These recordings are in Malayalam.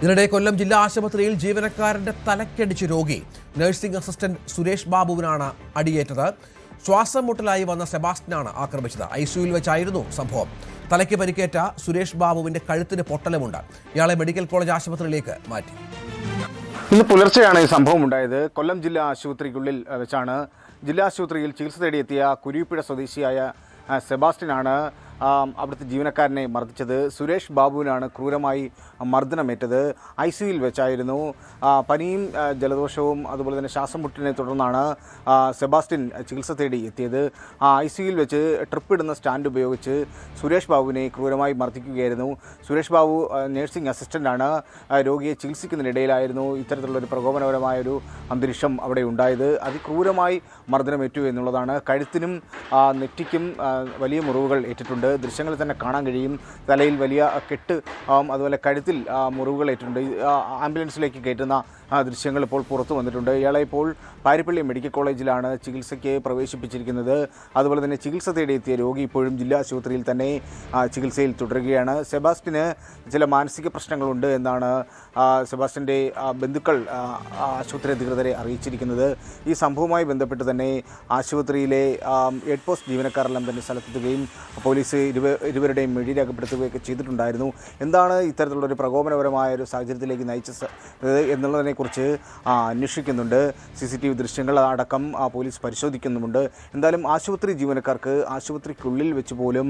ഇതിനിടെ കൊല്ലം ജില്ലാ ആശുപത്രിയിൽ ജീവനക്കാരന്റെ തലക്കടിച്ച് രോഗി നഴ്സിംഗ് അസിസ്റ്റന്റ് സുരേഷ് ബാബുവിനാണ് അടിയേറ്റത്. ശ്വാസം മുട്ടലായി വന്ന സെബാസ്റ്റ്യനാണ് ആക്രമിച്ചത്. ഐസിയുവിൽ വെച്ചായിരുന്നു സംഭവം. തലയ്ക്ക് പരിക്കേറ്റ സുരേഷ് ബാബുവിന്റെ കഴുത്തിന് പൊട്ടലുമുണ്ട്. ഇയാളെ മെഡിക്കൽ കോളേജ് ആശുപത്രിയിലേക്ക് മാറ്റി. ഇന്ന് പുലർച്ചെയാണ് ഈ സംഭവം ഉണ്ടായത്. കൊല്ലം ജില്ലാ ആശുപത്രിക്കുള്ളിൽ വെച്ചാണ്. ജില്ലാ ആശുപത്രിയിൽ ചികിത്സ തേടിയെത്തിയ കുരുവിപ്പുഴ സ്വദേശിയായ സെബാസ്റ്റ്യനാണ് അവിടുത്തെ ജീവനക്കാരനെ മർദ്ദിച്ചത്. സുരേഷ് ബാബുവിനാണ് ക്രൂരമായി മർദ്ദനമേറ്റത്. ഐസിയുവിൽ വെച്ചായിരുന്നു. പനിയും ജലദോഷവും അതുപോലെ തന്നെ ശ്വാസം മുട്ടിനെ തുടർന്നാണ് സെബാസ്റ്റ്യൻ ചികിത്സ തേടി എത്തിയത്. ഐസിയുവിൽ വെച്ച് ട്രിപ്പ് ഇടുന്ന സ്റ്റാൻഡ് ഉപയോഗിച്ച് സുരേഷ് ബാബുവിനെ ക്രൂരമായി മർദ്ദിക്കുകയായിരുന്നു. സുരേഷ് ബാബു നഴ്സിംഗ് അസിസ്റ്റൻ്റാണ്. രോഗിയെ ചികിത്സിക്കുന്നതിനിടയിലായിരുന്നു ഇത്തരത്തിലുള്ളൊരു പ്രകോപനപരമായൊരു അന്തരീക്ഷം അവിടെ ഉണ്ടായത്. അതിക്രൂരമായി മർദ്ദനമേറ്റു എന്നുള്ളതാണ്. കഴുത്തിനും നെറ്റിക്കും വലിയ മുറിവുകൾ ഏറ്റിട്ടുണ്ട്. ദൃശ്യങ്ങളിൽ തന്നെ കാണാൻ കഴിയും. തലയിൽ വലിയ കെട്ട്, അതുപോലെ കഴുത്തിൽ മുറിവുകൾ ഏറ്റിട്ടുണ്ട്. ആംബുലൻസിലേക്ക് കയറ്റുന്ന ദൃശ്യങ്ങൾ ഇപ്പോൾ പുറത്തു വന്നിട്ടുണ്ട്. ഇയാളെ ഇപ്പോൾ പാരിപ്പള്ളി മെഡിക്കൽ കോളേജിലാണ് ചികിത്സയ്ക്ക് പ്രവേശിപ്പിച്ചിരിക്കുന്നത്. അതുപോലെ തന്നെ ചികിത്സ തേടിയെത്തിയ രോഗി ഇപ്പോഴും ജില്ലാ ആശുപത്രിയിൽ തന്നെ ചികിത്സയിൽ തുടരുകയാണ്. സെബാസ്റ്റ്യന് ചില മാനസിക പ്രശ്നങ്ങളുണ്ട് എന്നാണ് സെബാസ്റ്റ്യൻ്റെ ബന്ധുക്കൾ ആശുപത്രി അധികൃതരെ അറിയിച്ചിരിക്കുന്നത്. ഈ സംഭവവുമായി ബന്ധപ്പെട്ട് തന്നെ ആശുപത്രിയിലെ ഹെഡ് പോസ്റ്റ് ജീവനക്കാരെല്ലാം തന്നെ സ്ഥലത്തെത്തുകയും പോലീസ് ഇരുവരുടെയും മെഴി രേഖപ്പെടുത്തുകയൊക്കെ ചെയ്തിട്ടുണ്ടായിരുന്നു. എന്താണ് ഇത്തരത്തിലുള്ളൊരു പ്രകോപനപരമായ ഒരു സാഹചര്യത്തിലേക്ക് നയിച്ചത് എന്നുള്ളതിനെക്കുറിച്ച് അന്വേഷിക്കുന്നുണ്ട്. CCTV ദൃശ്യങ്ങൾ അടക്കം പോലീസ് പരിശോധിക്കുന്നുമുണ്ട്. എന്തായാലും ആശുപത്രി ജീവനക്കാർക്ക് ആശുപത്രിക്കുള്ളിൽ വെച്ച് പോലും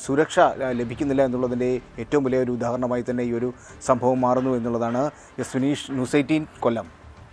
സുരക്ഷ ലഭിക്കുന്നില്ല എന്നുള്ളതിൻ്റെ ഏറ്റവും വലിയ ഒരു ഉദാഹരണമായി തന്നെ ഈ ഒരു സംഭവം മാറുന്നു എന്നുള്ളതാണ്. വിനീഷ്, ന്യൂസ് 18 കൊല്ലം.